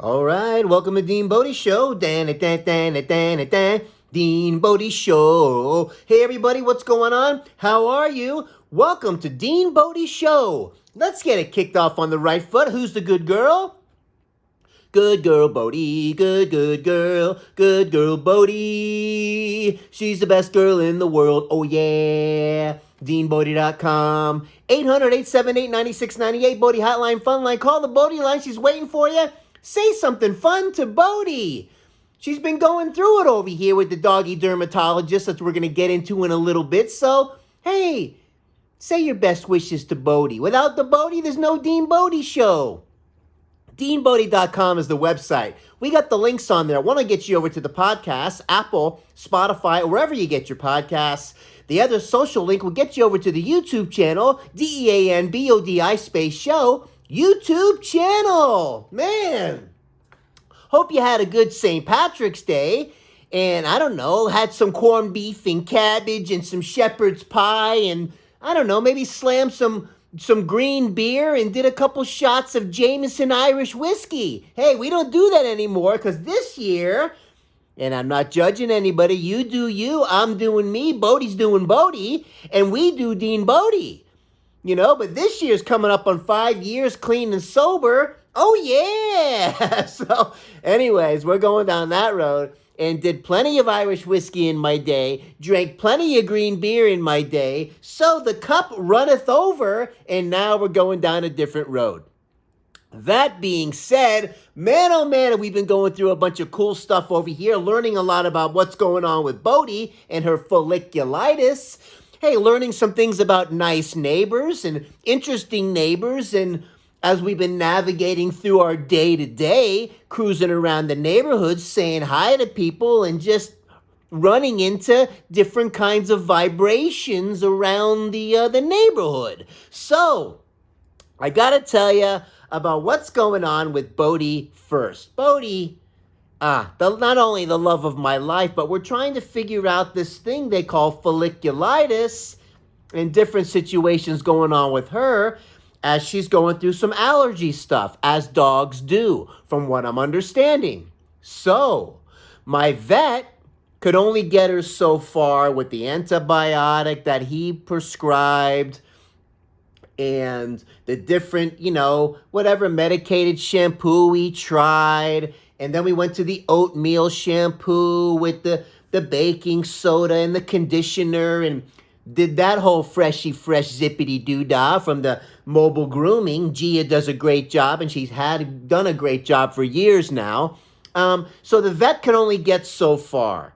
All right, welcome to DeanBodi Show. DeanBodi Show. Hey everybody, what's going on? How are you? Welcome to DeanBodi Show. Let's get it kicked off on the right foot. Who's the good girl? Good girl, Bodi. Good girl, Bodi. She's the best girl in the world. Oh yeah. DeanBodi.com. 800-878-9698. Bodi Hotline, Fun Line. Call the Bodi line. She's waiting for you. Say something fun to Bodi. She's been going through it over here with the Doggy Dermatologist that we're going to get into in a little bit. So, hey, say your best wishes to Bodi. Without the Bodi, there's no DeanBodi Show. DeanBodi.com is the website. We got the links on there. I want to get you over to the podcast, Apple, Spotify, wherever you get your podcasts. The other social link will get you over to the YouTube channel, DeanBodi space show, YouTube channel. Man, hope you had a good St. Patrick's Day. And I don't know, had some corned beef and cabbage and some shepherd's pie and I don't know, maybe slammed some green beer and did a couple shots of Jameson Irish whiskey. Hey, we don't do that anymore because this year, and I'm not judging anybody, you do you, I'm doing me, Bodi's doing Bodi, and we do DeanBodi. You know, but this year's coming up on 5 years clean and sober. Oh, yeah. So, anyways, we're going down that road and did plenty of Irish whiskey in my day, drank plenty of green beer in my day, so the cup runneth over, and now we're going down a different road. That being said, man, oh man, we've been going through a bunch of cool stuff over here, learning a lot about what's going on with Bodi and her folliculitis. Hey, learning some things about nice neighbors and interesting neighbors, and as we've been navigating through our day-to-day, cruising around the neighborhoods, saying hi to people, and just running into different kinds of vibrations around the neighborhood. So, I gotta tell you about what's going on with Bodi first. Bodi, not only the love of my life, but we're trying to figure out this thing they call folliculitis and different situations going on with her as she's going through some allergy stuff, as dogs do, from what I'm understanding. So, my vet could only get her so far with the antibiotic that he prescribed and the different, whatever medicated shampoo we tried. And then we went to the oatmeal shampoo with the baking soda and the conditioner and did that whole fresh zippity-doo-dah from the mobile grooming. Gia does a great job, and she's done a great job for years now. So the vet can only get so far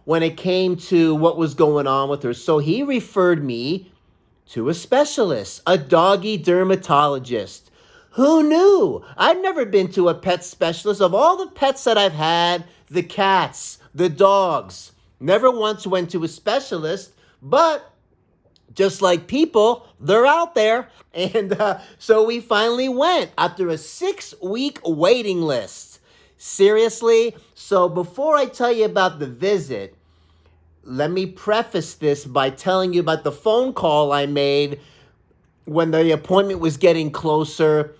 when it came to what was going on with her. So he referred me to a specialist, a doggy dermatologist. Who knew? I've never been to a pet specialist. Of all the pets that I've had, the cats, the dogs, never once went to a specialist, but just like people, they're out there. And so we finally went after a 6-week waiting list. Seriously? So before I tell you about the visit, let me preface this by telling you about the phone call I made when the appointment was getting closer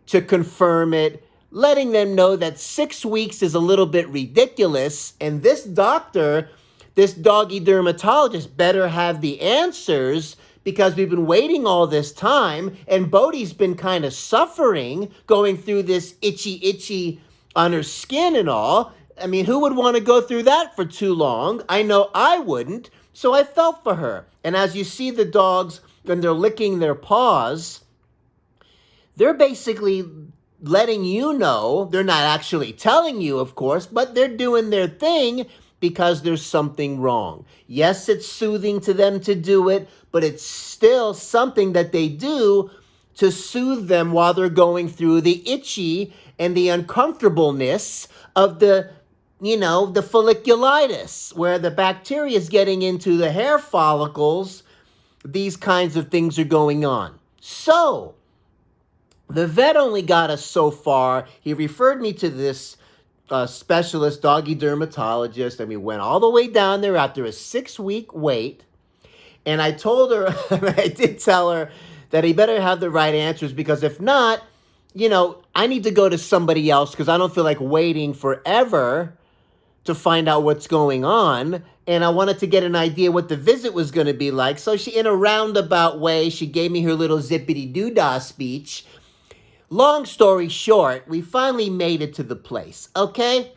to confirm it, letting them know that 6 weeks is a little bit ridiculous, and this doctor, this doggy dermatologist, better have the answers because we've been waiting all this time, and Bodi's been kind of suffering, going through this itchy on her skin and all. I mean, who would want to go through that for too long? I know I wouldn't, so I felt for her. And as you see the dogs, when they're licking their paws, they're basically letting you know, they're not actually telling you, of course, but they're doing their thing because there's something wrong. Yes, it's soothing to them to do it, but it's still something that they do to soothe them while they're going through the itchy and the uncomfortableness of the folliculitis, where the bacteria is getting into the hair follicles. These kinds of things are going on. So, the vet only got us so far. He referred me to this specialist, doggy dermatologist, and we went all the way down there after a 6-week wait. And I told her, I did tell her that he better have the right answers, because if not, I need to go to somebody else because I don't feel like waiting forever to find out what's going on. And I wanted to get an idea what the visit was going to be like. So in a roundabout way, she gave me her little zippity-doo-dah speech. Long story short, we finally made it to the place, okay?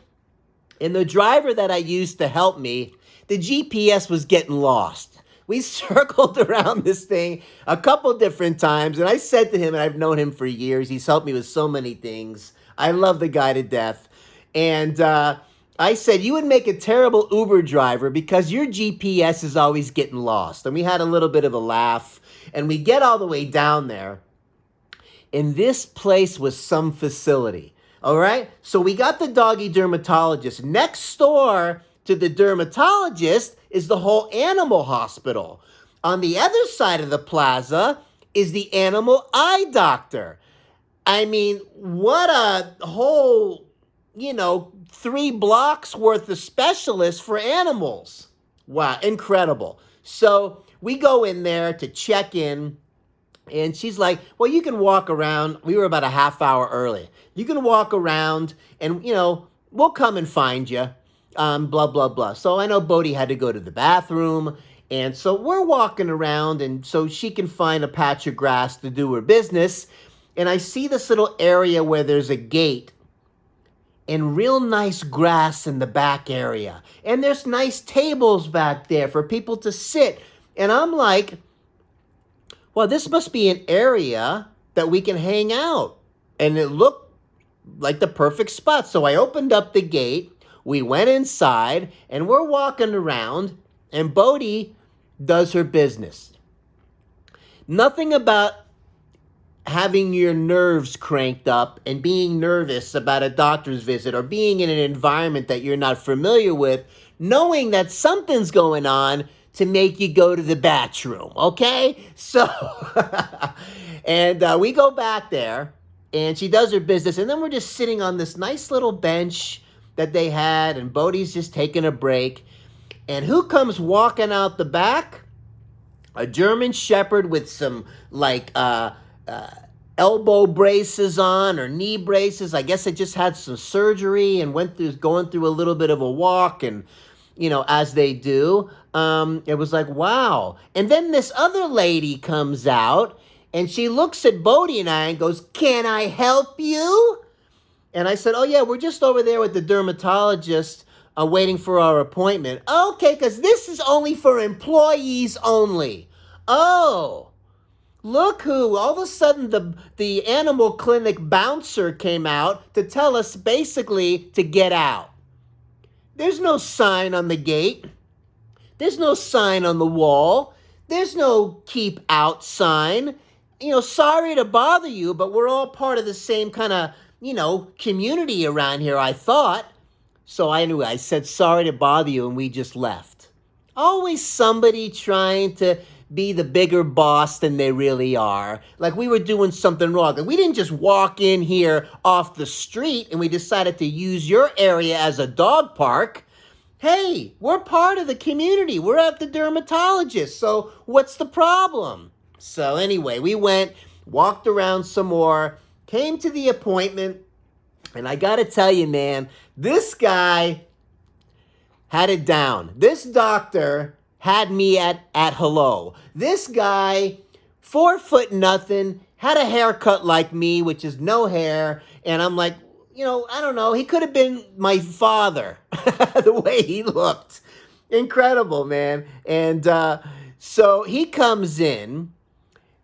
And the driver that I used to help me, the GPS was getting lost. We circled around this thing a couple different times, and I said to him, and I've known him for years, he's helped me with so many things. I love the guy to death. And I said, you would make a terrible Uber driver because your GPS is always getting lost. And we had a little bit of a laugh, and we get all the way down there, and this place was some facility, all right? So we got the doggy dermatologist. Next door to the dermatologist is the whole animal hospital. On the other side of the plaza is the animal eye doctor. I mean, what a whole, 3 blocks worth of specialists for animals. Wow, incredible. So we go in there to check in, and she's like, well, you can walk around. We were about a half hour early. You can walk around, and, we'll come and find you. Blah, blah, blah. So I know Bodi had to go to the bathroom, and so we're walking around, and so she can find a patch of grass to do her business. And I see this little area where there's a gate and real nice grass in the back area. And there's nice tables back there for people to sit. And I'm like, well, this must be an area that we can hang out. And it looked like the perfect spot. So I opened up the gate. We went inside, and we're walking around, and Bodi does her business. Nothing about having your nerves cranked up and being nervous about a doctor's visit or being in an environment that you're not familiar with, knowing that something's going on to make you go to the bathroom, okay? So, and we go back there, and she does her business, and then we're just sitting on this nice little bench that they had, and Bodi's just taking a break. And who comes walking out the back? A German Shepherd with some, elbow braces on or knee braces. I guess they just had some surgery and going through a little bit of a walk, and, as they do. It was like, wow. And then this other lady comes out, and she looks at Bodi and I and goes, can I help you? And I said, oh, yeah, we're just over there with the dermatologist waiting for our appointment. Okay, because this is only for employees only. Oh, look who. All of a sudden, the animal clinic bouncer came out to tell us basically to get out. There's no sign on the gate. There's no sign on the wall. There's no keep out sign. Sorry to bother you, but we're all part of the same kind of community around here, I thought. So I said, sorry to bother you, and we just left. Always somebody trying to be the bigger boss than they really are. Like we were doing something wrong. Like we didn't just walk in here off the street and we decided to use your area as a dog park. Hey, we're part of the community. We're at the dermatologist. So what's the problem? So anyway, we went, walked around some more, came to the appointment, and I got to tell you, man, this guy had it down. This doctor had me at hello. This guy, 4 foot nothing, had a haircut like me, which is no hair, and I'm like, I don't know, he could have been my father, the way he looked. Incredible, man. And so he comes in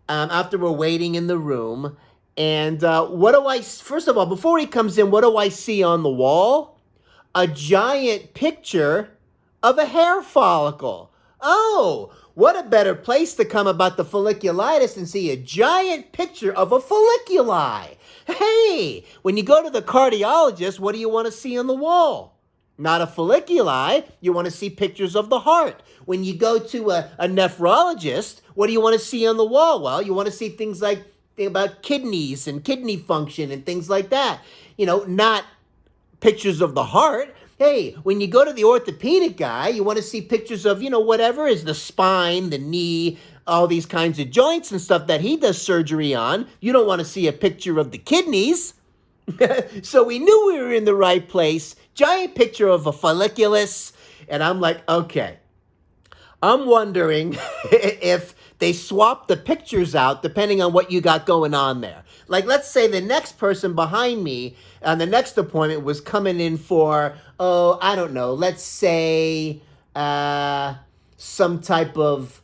after we're waiting in the room, and first of all, before he comes in, what do I see on the wall? A giant picture of a hair follicle. Oh, what a better place to come about the folliculitis and see a giant picture of a folliculi. Hey, when you go to the cardiologist, what do you want to see on the wall? Not a folliculi. You want to see pictures of the heart. When you go to a nephrologist, what do you want to see on the wall? Well, you want to see things about kidneys and kidney function and things like that. Not pictures of the heart. Hey, when you go to the orthopedic guy, you want to see pictures of, whatever is the spine, the knee, all these kinds of joints and stuff that he does surgery on. You don't want to see a picture of the kidneys. So we knew we were in the right place. Giant picture of a folliculus. And I'm like, okay. I'm wondering if they swap the pictures out depending on what you got going on there. Like, let's say the next person behind me on the next appointment was coming in for, I don't know, let's say some type of,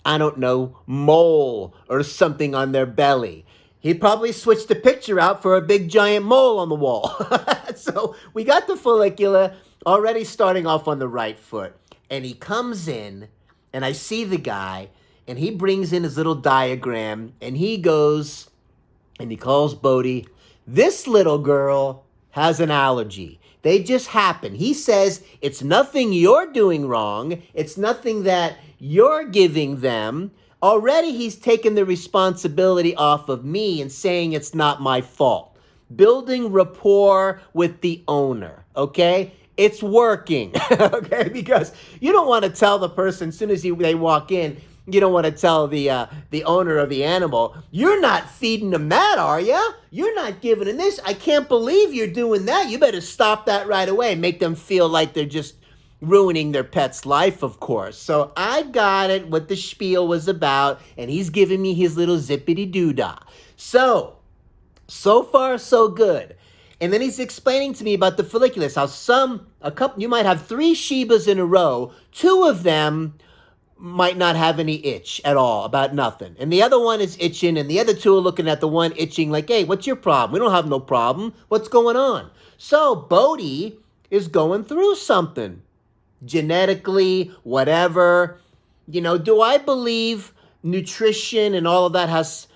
I don't know, mole or something on their belly. He'd probably switch the picture out for a big giant mole on the wall. So we got the follicular already starting off on the right foot. And he comes in, and I see the guy, and he brings in his little diagram, and he goes, and he calls Bodi, this little girl has an allergy. They just happen. He says it's nothing you're doing wrong. It's nothing that you're giving them. Already he's taken the responsibility off of me and saying it's not my fault. Building rapport with the owner, okay? It's working, okay? Because you don't want to tell the person as soon as they walk in, you don't want to tell the owner of the animal, you're not feeding them that, are you? You're not giving them this. I can't believe you're doing that. You better stop that right away. Make them feel like they're just ruining their pet's life, of course. So I got it, what the spiel was about, and he's giving me his little zippity-doo-dah. So far, so good. And then he's explaining to me about the folliculus, how you might have 3 Shibas in a row. 2 of them might not have any itch at all, about nothing. And the other one is itching, and the other 2 are looking at the one itching like, hey, what's your problem? We don't have no problem. What's going on? So Bodi is going through something. Genetically, whatever. Do I believe nutrition and all of that has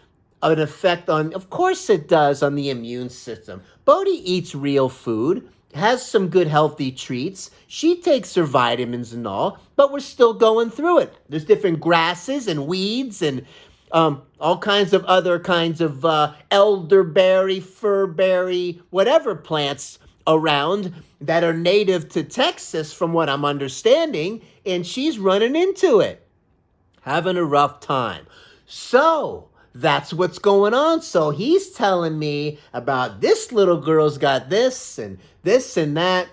an effect on, of course it does, on the immune system. Bodi eats real food, has some good healthy treats. She takes her vitamins and all, but we're still going through it. There's different grasses and weeds and all kinds of other kinds of elderberry, furberry, whatever plants around that are native to Texas from what I'm understanding, and she's running into it, having a rough time. So that's what's going on. So he's telling me about this little girl's got this and that,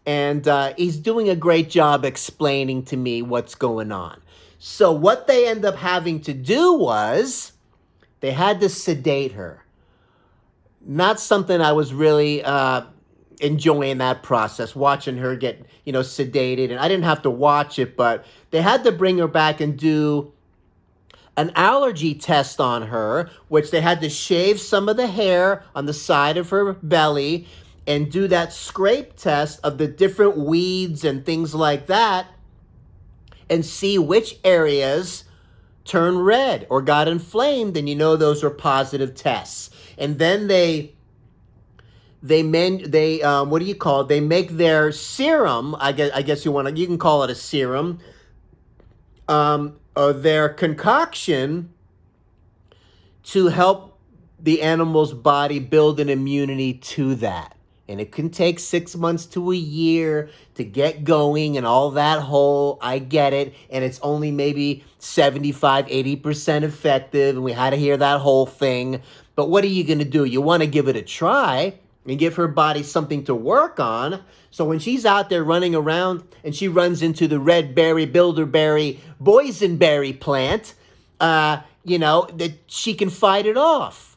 and he's doing a great job explaining to me what's going on. So what they end up having to do was they had to sedate her. Not something I was really enjoying that process, watching her get, sedated. And I didn't have to watch it, but they had to bring her back and do an allergy test on her, which they had to shave some of the hair on the side of her belly and do that scrape test of the different weeds and things like that and see which areas turned red or got inflamed, and those are positive tests. And then they make their serum. I guess you can call it a serum. Their concoction to help the animal's body build an immunity to that. And it can take 6 months to a year to get going and all that whole, I get it. And it's only maybe 75, 80% effective. And we had to hear that whole thing. But what are you going to do? You want to give it a try and give her body something to work on. So when she's out there running around and she runs into the red berry, bilderberry, boysenberry plant, that she can fight it off.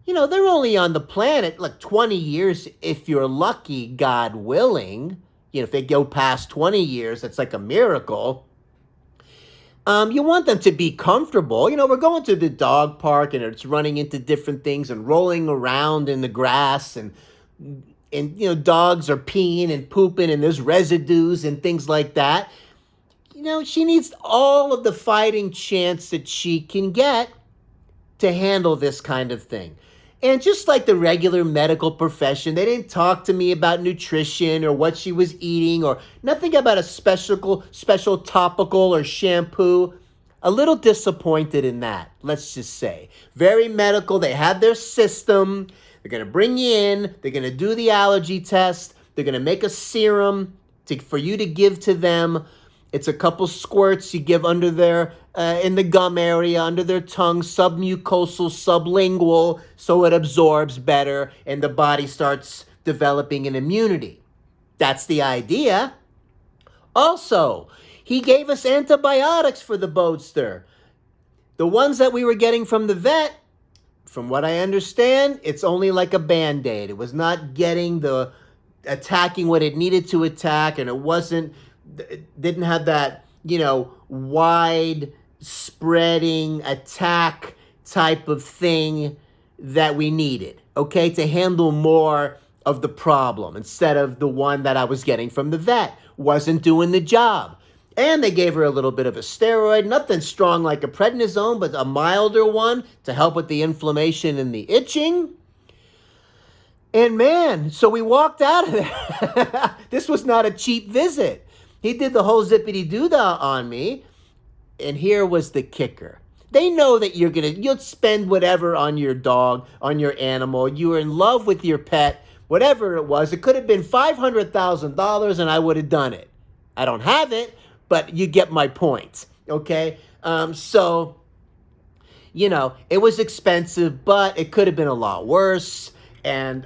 They're only on the planet like 20 years if you're lucky, God willing. If they go past 20 years, that's like a miracle. You want them to be comfortable. We're going to the dog park and it's running into different things and rolling around in the grass and dogs are peeing and pooping and there's residues and things like that. She needs all of the fighting chance that she can get to handle this kind of thing. And just like the regular medical profession, they didn't talk to me about nutrition or what she was eating or nothing about a special topical or shampoo. A little disappointed in that, let's just say. Very medical. They had their system. They're going to bring you in. They're going to do the allergy test. They're going to make a serum for you to give to them. It's a couple squirts you give under their, in the gum area, under their tongue, submucosal, sublingual, so it absorbs better and the body starts developing an immunity. That's the idea. Also, he gave us antibiotics for the Bodster. The ones that we were getting from the vet, from what I understand, it's only like a Band-Aid. It was not attacking what it needed to attack, and it didn't have that, wide spreading attack type of thing that we needed, okay, to handle more of the problem instead of the one that I was getting from the vet. Wasn't doing the job. And they gave her a little bit of a steroid, nothing strong like a prednisone, but a milder one to help with the inflammation and the itching. And man, so we walked out of there. This was not a cheap visit. He did the whole zippity-doo-dah on me. And here was the kicker. They know that you'll spend whatever on your dog, on your animal. You were in love with your pet, whatever it was. It could have been $500,000 and I would have done it. I don't have it, but you get my point, okay? So, it was expensive, but it could have been a lot worse. And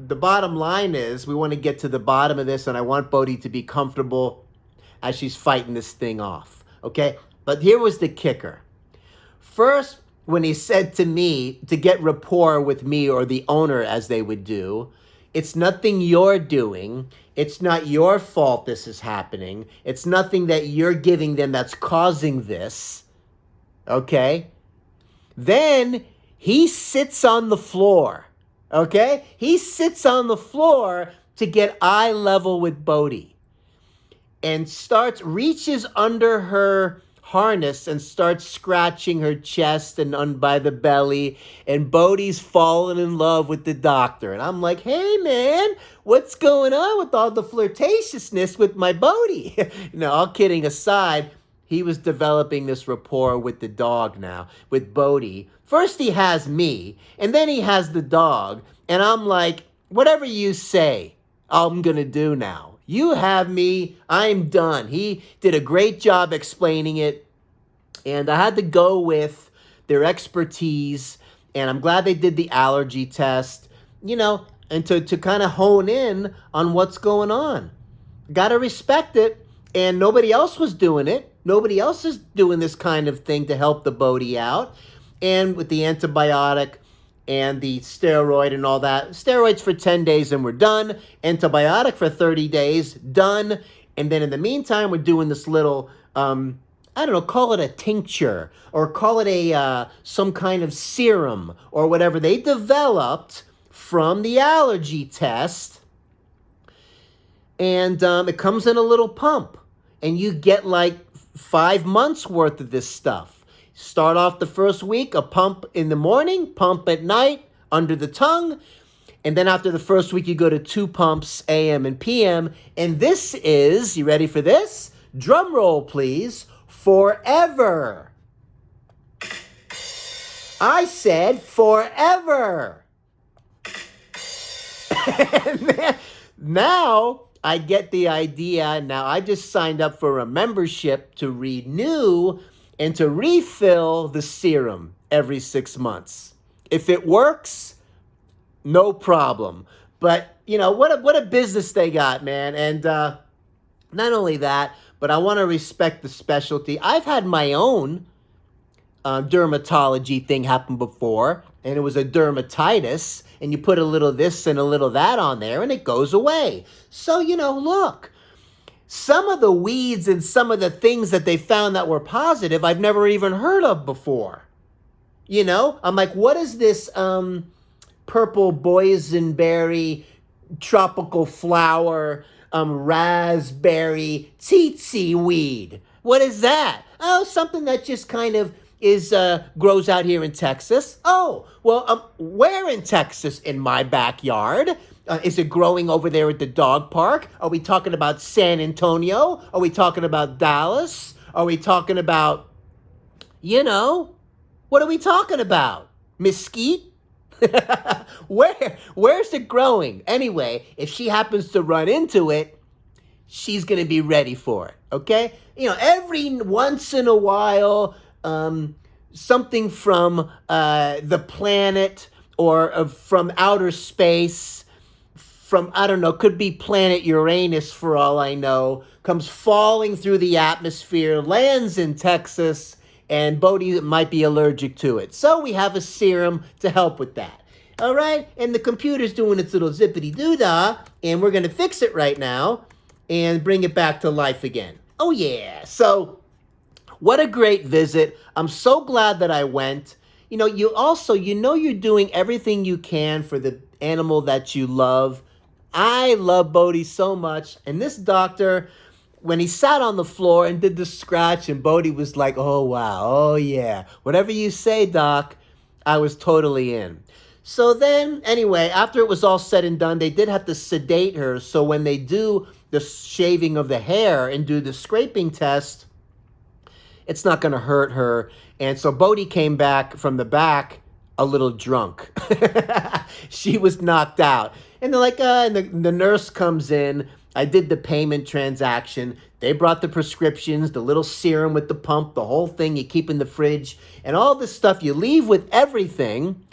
the bottom line is we want to get to the bottom of this, and I want Bodi to be comfortable as she's fighting this thing off, okay? But here was the kicker. First, when he said to me to get rapport with me or the owner, as they would do, it's nothing you're doing. It's not your fault this is happening. It's nothing that you're giving them that's causing this, okay? Then he sits on the floor, okay? He sits on the floor to get eye level with Bodi and reaches under her harness and starts scratching her chest and by the belly, and Bodi's fallen in love with the doctor. And I'm like, hey man, what's going on with all the flirtatiousness with my Bodi? All kidding aside, he was developing this rapport with the dog now, with Bodi. First he has me, and then he has the dog, and I'm like, whatever you say, I'm gonna do now. You have me, I'm done. He did a great job explaining it, and I had to go with their expertise, and I'm glad they did the allergy test, and to kind of hone in on what's going on. Got to respect it, and nobody else was doing it. Nobody else is doing this kind of thing to help the Bodi out, and with the antibiotic and the steroid and all that. Steroids for 10 days and we're done. Antibiotic for 30 days, done. And then in the meantime, we're doing this little, call it a tincture or call it some kind of serum or whatever they developed from the allergy test. And it comes in a little pump. And you get like 5 months worth of this stuff. Start off the first week, a pump in the morning, pump at night, under the tongue. And then after the first week, you go to 2 pumps, AM and PM. And this is, you ready for this? Drum roll, please. Forever. I said forever. And now I get the idea. Now I just signed up for a membership to renew and to refill the serum every 6 months. If it works, no problem. But, what a business they got, man. And not only that, but I want to respect the specialty. I've had my own dermatology thing happen before, and it was a dermatitis, and you put a little this and a little that on there, and it goes away. So, look. Some of the weeds and some of the things that they found that were positive, I've never even heard of before. I'm like, what is this purple boysenberry tropical flower raspberry tsetse weed? What is that? Oh, something that just kind of grows out here in Texas. Oh, well, where in Texas? In my backyard. Is it growing over there at the dog park? Are we talking about San Antonio? Are we talking about Dallas? Are we talking about, what are we talking about? Mesquite? Where's it growing? Anyway, if she happens to run into it, she's going to be ready for it, okay? Every once in a while, something from the planet or from outer space, from, I don't know, could be planet Uranus for all I know, comes falling through the atmosphere, lands in Texas, and Bodi might be allergic to it. So we have a serum to help with that. All right? And the computer's doing its little zippity-doo-dah, and we're going to fix it right now and bring it back to life again. Oh, yeah. So what a great visit. I'm so glad that I went. You're doing everything you can for the animal that you love. I love Bodi so much. And this doctor, when he sat on the floor and did the scratch, and Bodi was like, oh, wow, oh, yeah. Whatever you say, doc, I was totally in. So then, anyway, after it was all said and done, they did have to sedate her. So when they do the shaving of the hair and do the scraping test, it's not going to hurt her. And so Bodi came back from the back a little drunk. She was knocked out. And they're like, and the nurse comes in. I did the payment transaction. They brought the prescriptions, the little serum with the pump, the whole thing you keep in the fridge, and all this stuff. You leave with everything.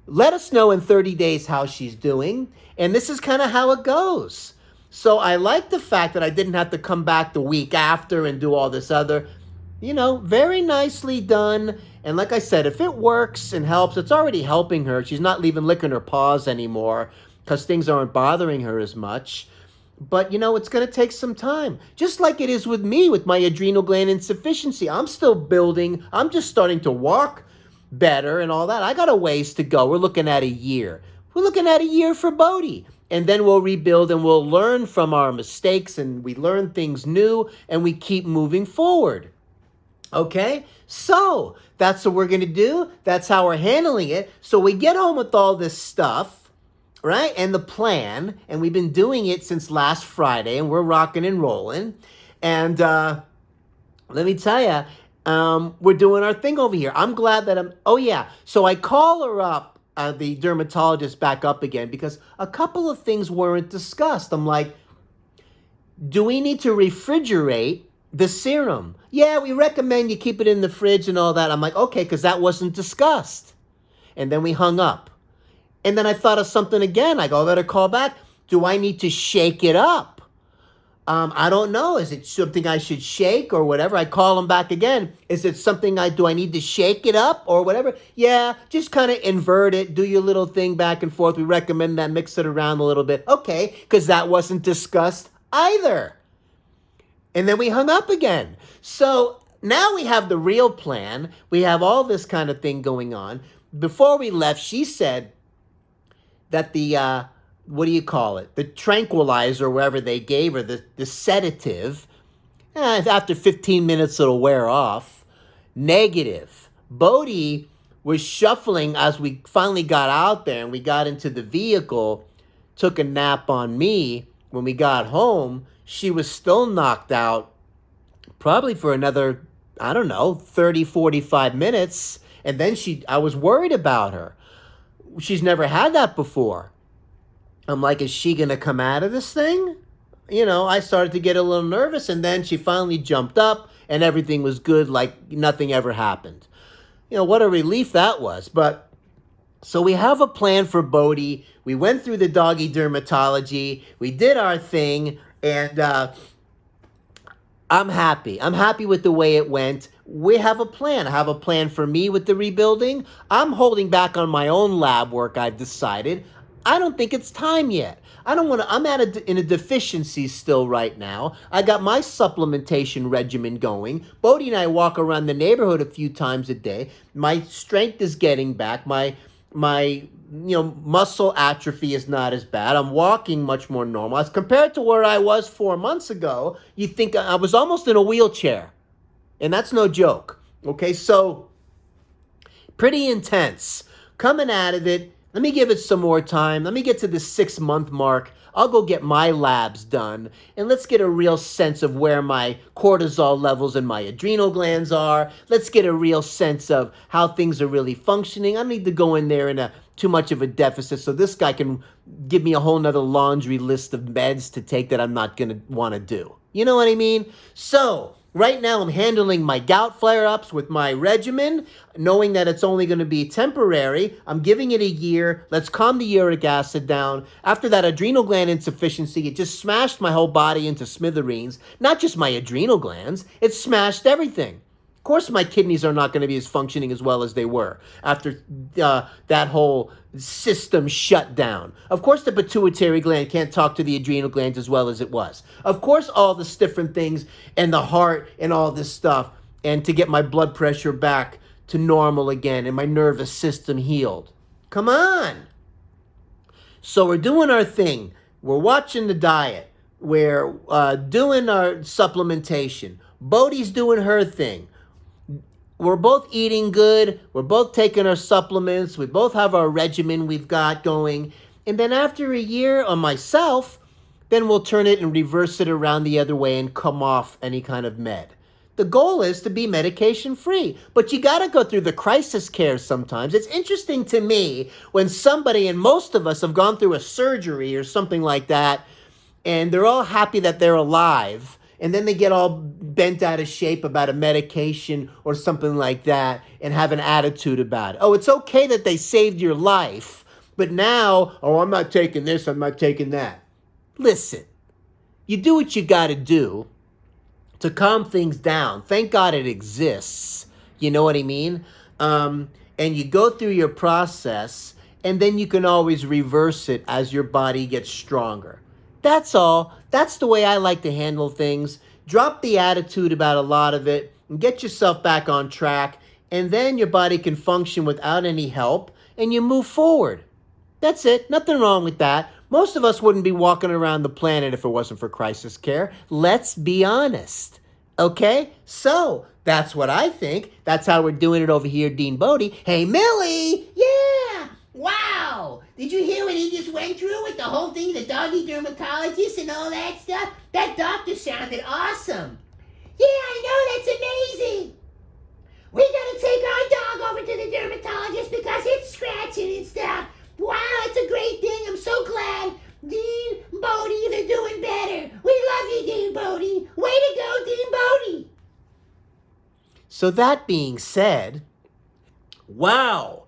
Let us know in 30 days how she's doing. And this is kind of how it goes. So I like the fact that I didn't have to come back the week after and do all this other, very nicely done. And like I said, if it works and helps, it's already helping her. She's not licking her paws anymore because things aren't bothering her as much. But, it's going to take some time. Just like it is with me with my adrenal gland insufficiency. I'm still building. I'm just starting to walk better and all that. I got a ways to go. We're looking at a year. We're looking at a year for Bodi. And then we'll rebuild and we'll learn from our mistakes and we learn things new and we keep moving forward. Okay? So that's what we're going to do. That's how we're handling it. So we get home with all this stuff, right? And the plan. And we've been doing it since last Friday and we're rocking and rolling. And let me tell you, we're doing our thing over here. I'm glad that so I call her up, the dermatologist back up again because a couple of things weren't discussed. I'm like, do we need to refrigerate the serum? Yeah, we recommend you keep it in the fridge and all that. I'm like, okay, because that wasn't discussed. And then we hung up. And then I thought of something again. I go, I better call back. Do I need to shake it up? I don't know. Is it something I should shake or whatever? I call him back again. Is it something do I need to shake it up or whatever? Yeah, just kind of invert it. Do your little thing back and forth. We recommend that. Mix it around a little bit. Okay, because that wasn't discussed either. And then we hung up again. So now we have the real plan. We have all this kind of thing going on. Before we left, she said that the what do you call it? The tranquilizer, wherever they gave her, the sedative, after 15 minutes it'll wear off. Negative. Bodi was shuffling as we finally got out there and we got into the vehicle, took a nap on me. When we got home, she was still knocked out probably for another, 30, 45 minutes. And then I was worried about her. She's never had that before. I'm like, is she going to come out of this thing? I started to get a little nervous, and then she finally jumped up, and everything was good, like nothing ever happened. What a relief that was. But so we have a plan for Bodi. We went through the doggy dermatology. We did our thing, and I'm happy. I'm happy with the way it went. We have a plan. I have a plan for me with the rebuilding. I'm holding back on my own lab work, I've decided. I don't think it's time yet. I'm in a deficiency still right now. I got my supplementation regimen going. Bodi and I walk around the neighborhood a few times a day. My strength is getting back. My muscle atrophy is not as bad. I'm walking much more normal. As compared to where I was 4 months ago, you think I was almost in a wheelchair. And that's no joke. Okay, so pretty intense. Coming out of it. Let me give it some more time. Let me get to the 6-month mark. I'll go get my labs done, and let's get a real sense of where my cortisol levels and my adrenal glands are. Let's get a real sense of how things are really functioning. I don't need to go in there in too much of a deficit so this guy can give me a whole nother laundry list of meds to take that I'm not going to want to do. You know what I mean? So right now I'm handling my gout flare-ups with my regimen, knowing that it's only going to be temporary. I'm giving it a year. Let's calm the uric acid down. After that adrenal gland insufficiency, it just smashed my whole body into smithereens. Not just my adrenal glands, it smashed everything. Of course, my kidneys are not going to be as functioning as well as they were after that whole system shut down. Of course, the pituitary gland can't talk to the adrenal glands as well as it was. Of course, all this different things and the heart and all this stuff, and to get my blood pressure back to normal again and my nervous system healed. Come on. So we're doing our thing. We're watching the diet. We're doing our supplementation. Bodi's doing her thing. We're both eating good. We're both taking our supplements. We both have our regimen we've got going. And then after a year on myself, then we'll turn it and reverse it around the other way and come off any kind of med. The goal is to be medication free, but you got to go through the crisis care sometimes. It's interesting to me when somebody, and most of us have gone through a surgery or something like that, and they're all happy that they're alive. And then they get all bent out of shape about a medication or something like that and have an attitude about it. Oh, it's okay that they saved your life, but now, oh, I'm not taking this, I'm not taking that. Listen, you do what you got to do to calm things down. Thank God it exists. You know what I mean? And you go through your process, and then you can always reverse it as your body gets stronger. That's all. That's the way I like to handle things. Drop the attitude about a lot of it and get yourself back on track, and then your body can function without any help, and you move forward. That's it. Nothing wrong with that. Most of us wouldn't be walking around the planet if it wasn't for crisis care. Let's be honest. Okay? So, that's what I think. That's how we're doing it over here, DeanBodi. Hey, Millie! Yeah! Wow! Did you hear what he just went through with the whole thing, the doggy dermatologist and all that stuff? That doctor sounded awesome. Yeah, I know, that's amazing. We gotta take our dog over to the dermatologist because it's scratching and stuff. Wow, it's a great thing. I'm so glad. DeanBodi, they're doing better. We love you, DeanBodi. Way to go, DeanBodi. So that being said, wow.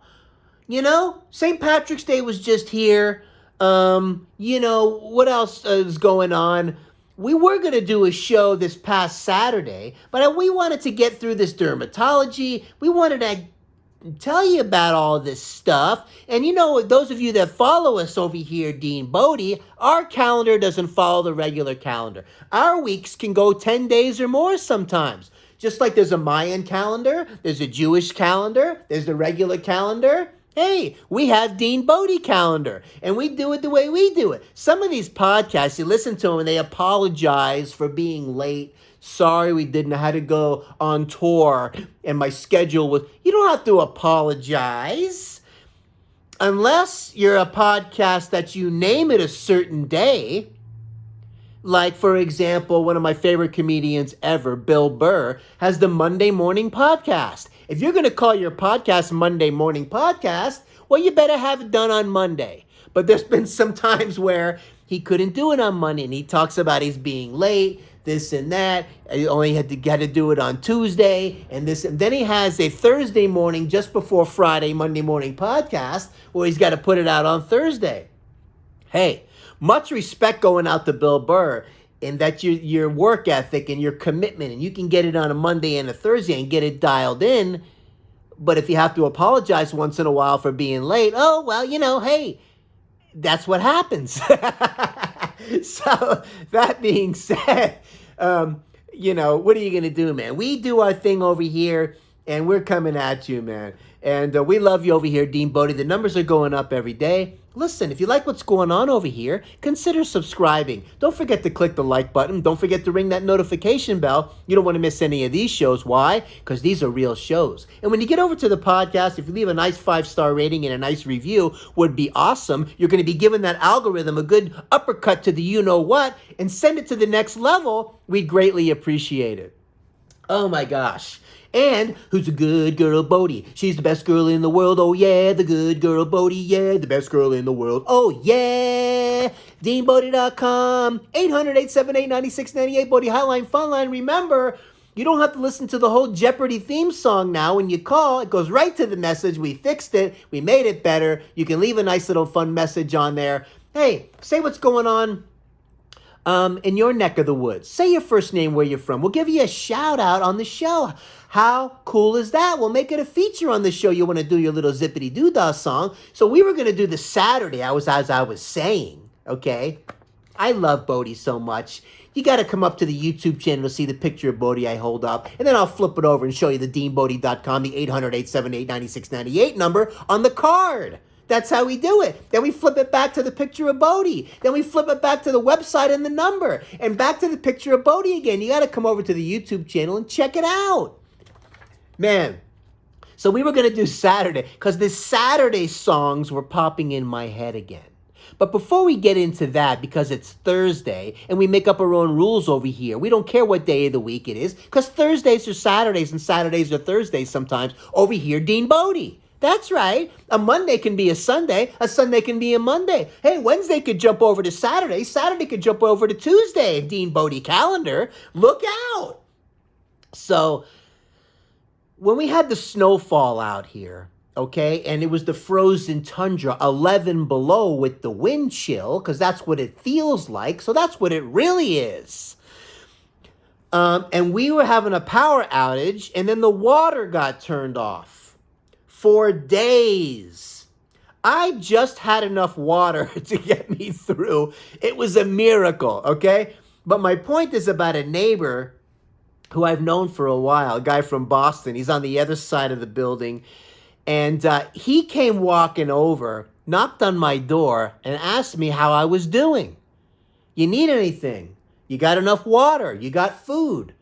You know, St. Patrick's Day was just here. You know, what else is going on? We were going to do a show this past Saturday, but we wanted to get through this dermatology. We wanted to tell you about all this stuff. And you know, those of you that follow us over here, DeanBodi, our calendar doesn't follow the regular calendar. Our weeks can go 10 days or more sometimes. Just like there's a Mayan calendar, there's a Jewish calendar, there's the regular calendar. Hey, we have DeanBodi calendar, and we do it the way we do it. Some of these podcasts, you listen to them, and they apologize for being late. Sorry, we didn't know how to go on tour, and my schedule was... You don't have to apologize. Unless you're a podcast that you name it a certain day. Like, for example, one of my favorite comedians ever, Bill Burr, has the Monday Morning Podcast. If you're going to call your podcast Monday Morning Podcast, well, you better have it done on Monday. But there's been some times where he couldn't do it on Monday, and he talks about he's being late, this and that. He only had to do it on Tuesday, and this. And then he has a Thursday morning just before Friday Monday Morning Podcast where he's got to put it out on Thursday. Hey, much respect going out to Bill Burr in that your work ethic and your commitment, and you can get it on a Monday and a Thursday and get it dialed in. But if you have to apologize once in a while for being late, oh, well, you know, hey, that's what happens. So that being said, you know, what are you going to do, man? We do our thing over here, and we're coming at you, man. And we love you over here, DeanBodi. The numbers are going up every day. Listen, if you like what's going on over here, consider subscribing. Don't forget to click the like button. Don't forget to ring that notification bell. You don't want to miss any of these shows. Why? Because these are real shows. And when you get over to the podcast, if you leave a nice 5-star rating and a nice review, would be awesome. You're going to be giving that algorithm a good uppercut to the you-know-what and send it to the next level. We'd greatly appreciate it. Oh, my gosh. And who's a good girl, Bodi? She's the best girl in the world. Oh, yeah, the good girl, Bodi. Yeah, the best girl in the world. Oh, yeah. DeanBodi.com. 800-878-9698. Bodi Hotline, Fun Line. Remember, you don't have to listen to the whole Jeopardy theme song now. When you call, it goes right to the message. We fixed it. We made it better. You can leave a nice little fun message on there. Hey, say what's going on in your neck of the woods. Say your first name, where you're from. We'll give you a shout out on the show. How cool is that? We'll make it a feature on the show. You want to do your little zippity doo dah song. So we were going to do the Saturday, as I was saying, okay? I love Bodi so much. You got to come up to the YouTube channel to see the picture of Bodi I hold up. And then I'll flip it over and show you the DeanBodi.com, the 800-878-9698 number on the card. That's how we do it. Then we flip it back to the picture of Bodi. Then we flip it back to the website and the number. And back to the picture of Bodi again. You got to come over to the YouTube channel and check it out. Man, so we were going to do Saturday because the Saturday songs were popping in my head again. But before we get into that, because it's Thursday and we make up our own rules over here, we don't care what day of the week it is because Thursdays are Saturdays and Saturdays are Thursdays sometimes over here, DeanBodi. That's right. A Monday can be a Sunday can be a Monday. Hey, Wednesday could jump over to Saturday. Saturday could jump over to Tuesday. DeanBodi calendar. Look out. So when we had the snowfall out here, okay, and it was the frozen tundra, 11 below with the wind chill, because that's what it feels like. So that's what it really is. And we were having a power outage, and then the water got turned off for days. I just had enough water to get me through. It was a miracle, okay? But my point is about a neighbor who I've known for a while, a guy from Boston. He's on the other side of the building. And he came walking over, knocked on my door, and asked me how I was doing. You need anything? You got enough water? You got food?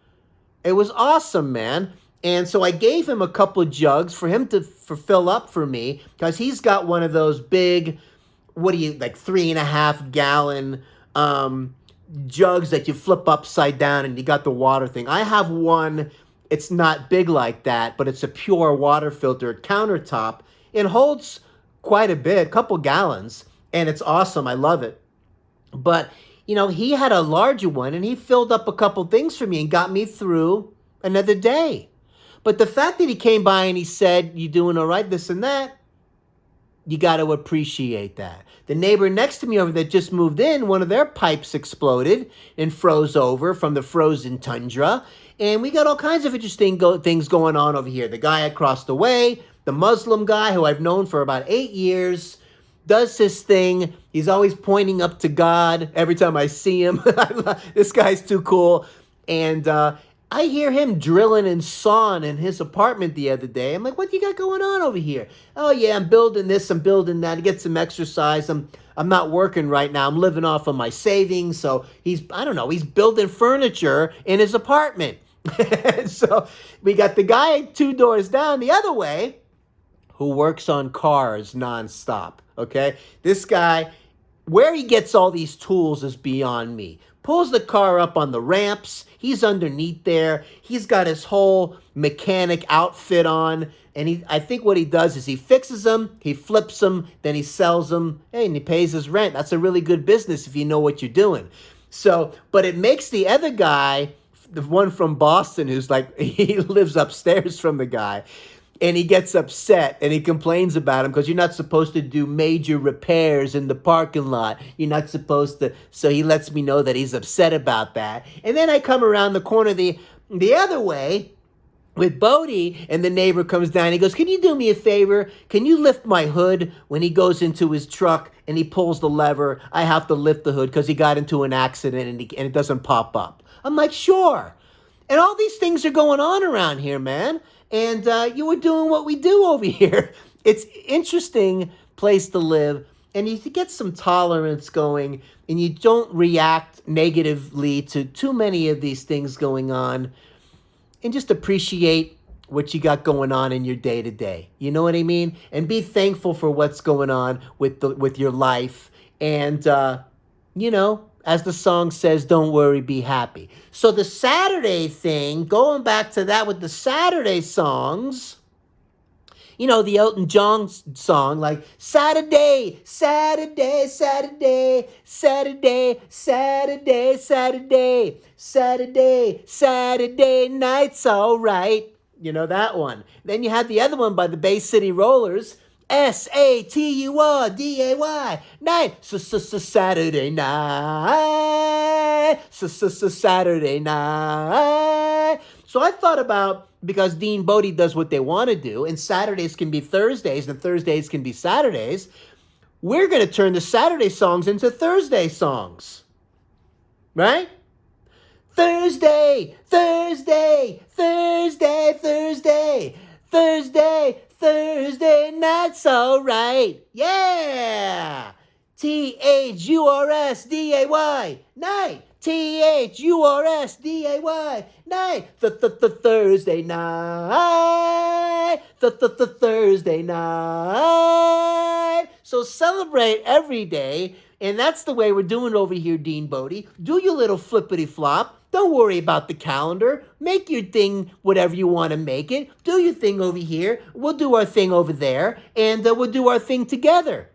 It was awesome, man. And so I gave him a couple of jugs for him to fill up for me, because he's got one of those big, 3.5 gallon jugs that you flip upside down and you got the water thing. I have one. It's not big like that, but it's a pure water filtered countertop. It holds quite a bit, a couple gallons, and it's awesome. I love it. But, he had a larger one, and he filled up a couple things for me and got me through another day. But the fact that he came by and he said, "You doing all right, this and that," you got to appreciate that. The neighbor next to me over there just moved in. One of their pipes exploded and froze over from the frozen tundra. And we got all kinds of interesting things going on over here. The guy across the way, the Muslim guy who I've known for about 8 years, does his thing. He's always pointing up to God every time I see him. This guy's too cool. And I hear him drilling and sawing in his apartment the other day. I'm like, what do you got going on over here? Oh, yeah, I'm building this, I'm building that. I get some exercise. I'm not working right now. I'm living off of my savings. So he's building furniture in his apartment. So we got the guy 2 doors down the other way who works on cars nonstop, okay? This guy, where he gets all these tools is beyond me. Pulls the car up on the ramps. He's underneath there. He's got his whole mechanic outfit on. And I think what he does is he fixes them, he flips them, then he sells them, and he pays his rent. That's a really good business if you know what you're doing. So, but it makes the other guy, the one from Boston, who's like, he lives upstairs from the guy, and he gets upset and he complains about him because you're not supposed to do major repairs in the parking lot. You're not supposed to. So he lets me know that he's upset about that. And then I come around the corner the other way with Bodi, and the neighbor comes down. He goes, "Can you do me a favor? Can you lift my hood?" When he goes into his truck and he pulls the lever, I have to lift the hood because he got into an accident and it doesn't pop up. I'm like, sure. And all these things are going on around here, man. and you were doing what we do over here. It's interesting place to live, and you get some tolerance going, and you don't react negatively to too many of these things going on, and just appreciate what you got going on in your day to day. You know what I mean? And be thankful for what's going on with your life. And, as the song says, don't worry, be happy. So the Saturday thing, going back to that with the Saturday songs, the Elton John song, like Saturday, Saturday, Saturday, Saturday, Saturday, Saturday, Saturday, Saturday night's all right. You know that one. Then you had the other one by the Bay City Rollers, Saturday night, Saturday night, Saturday night. So I thought about, because DeanBodi does what they want to do, and Saturdays can be Thursdays, and Thursdays can be Saturdays, we're going to turn the Saturday songs into Thursday songs. Right? Thursday, Thursday, Thursday, Thursday, Thursday, Thursday night's all right. Yeah. THURSDAY night. THURSDAY night. Thursday night. Thursday night. So celebrate every day. And that's the way we're doing over here, DeanBodi. Do your little flippity flop. Don't worry about the calendar. Make your thing whatever you want to make it. Do your thing over here. We'll do our thing over there. And we'll do our thing together.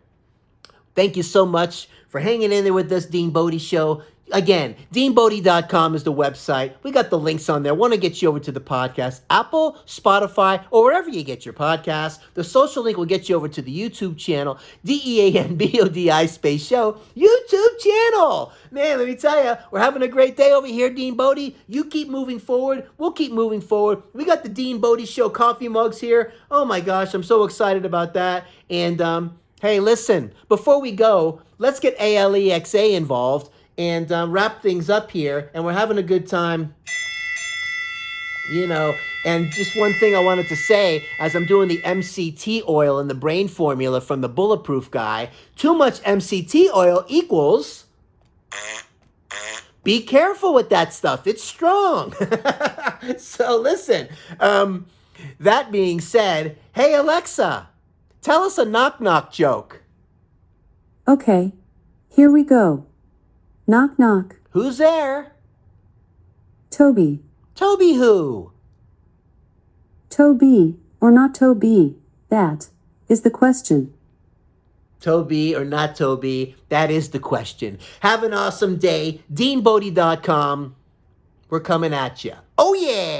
Thank you so much for hanging in there with us, DeanBodi Show. Again, DeanBodi.com is the website. We got the links on there. Want to get you over to the podcast, Apple, Spotify, or wherever you get your podcasts. The social link will get you over to the YouTube channel, DeanBodi space show, YouTube channel. Man, let me tell you, we're having a great day over here, DeanBodi. You keep moving forward. We'll keep moving forward. We got the DeanBodi Show coffee mugs here. Oh my gosh, I'm so excited about that. And hey, listen, before we go, let's get ALEXA involved and wrap things up here, and we're having a good time, And just one thing I wanted to say, as I'm doing the MCT oil and the brain formula from the Bulletproof guy, too much MCT oil equals, be careful with that stuff. It's strong. So listen, that being said, hey, Alexa, tell us a knock-knock joke. Okay, here we go. Knock, knock. Who's there? Toby. Toby who? Toby or not Toby? That is the question. Toby or not Toby? That is the question. Have an awesome day. DeanBodi.com. We're coming at you. Oh, yeah.